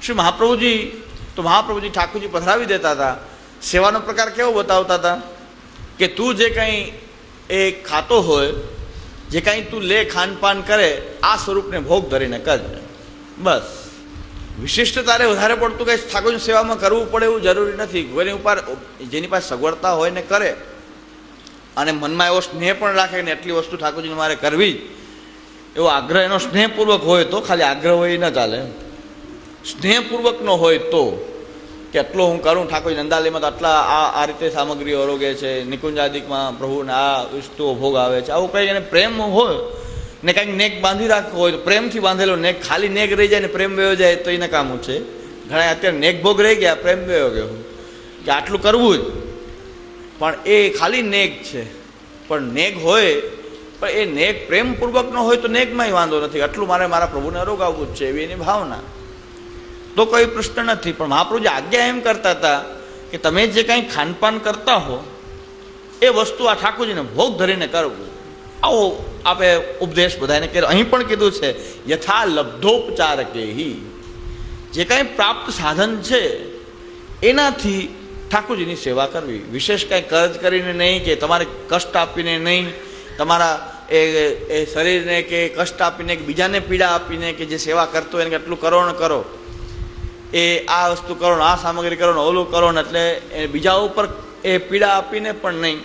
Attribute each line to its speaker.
Speaker 1: શ્રી મહાપ્રભુજી ઠાકોરજી પધરાવી દેતા હતા. સેવાનો પ્રકાર કેવો બતાવતા હતા કે તું જે કંઈ એ ખાતો હોય, જે કાંઈ તું લે, ખાનપાન કરે, આ સ્વરૂપને ભોગ ધરીને કરજે. બસ, વિશિષ્ટ તારે વધારે પડતું કંઈ ઠાકોરની સેવામાં કરવું પડે એવું જરૂરી નથી. કોઈની ઉપર જેની પાસે સગવડતા હોય ને કરે, અને મનમાં એવો સ્નેહ પણ રાખે ને એટલી વસ્તુ ઠાકોરજીને મારે કરવી, એવો આગ્રહ એનો સ્નેહપૂર્વક હોય તો, ખાલી આગ્રહ હોય એ ન ચાલે. સ્નેહપૂર્વકનો હોય તો કે આટલો હું કરું, ઠાકોરજી નંદાલયમાં તો આટલા આ રીતે સામગ્રીઓ અરોગે છે, નિકુંજાદિકમાં પ્રભુને આ વસ્તુઓ ભોગ આવે છે, આવું કંઈ એને પ્રેમ હોય ને કાંઈક નેક બાંધી રાખવો હોય તો પ્રેમથી બાંધેલો નેક. ખાલી નેક રહી જાય ને પ્રેમ વયો જાય તો એને કામું છે. ઘણા અત્યારે નેક ભોગ રહી ગયા, પ્રેમ વયો ગયો કે આટલું કરવું જ, પણ એ ખાલી નેક છે. પણ નેક હોય, પણ એ નેક પ્રેમપૂર્વકનો હોય તો નેકમાંય વાંધો નથી. આટલું મારે મારા પ્રભુને અરોગાવવું જ છે એવી એની ભાવના, તો કોઈ પ્રશ્ન નથી. પણ મહાપ્રભુજી આજ્ઞા એમ કરતા હતા કે તમે જે કાંઈ ખાનપાન કરતા હો એ વસ્તુ આ ઠાકોરજીને ભોગ ધરીને કરવું. આવો આપણે ઉપદેશ બધાને કર્યો. અહીં પણ કીધું છે યથા લબ્ધોપચારકેહી, જે કાંઈ પ્રાપ્ત સાધન છે એનાથી ઠાકોરજીની સેવા કરવી. વિશેષ કાંઈ કર્જ કરીને નહીં, કે તમારે કષ્ટ આપીને નહીં, તમારા એ શરીરને કે કષ્ટ આપીને કે બીજાને પીડા આપીને કે જે સેવા કરતો હોય એને એટલું કરો ને કરો, એ આ વસ્તુ કરો ને આ સામગ્રી કરો ને ઓલું કરો ને, એટલે એ બીજા ઉપર એ પીડા આપીને પણ નહીં.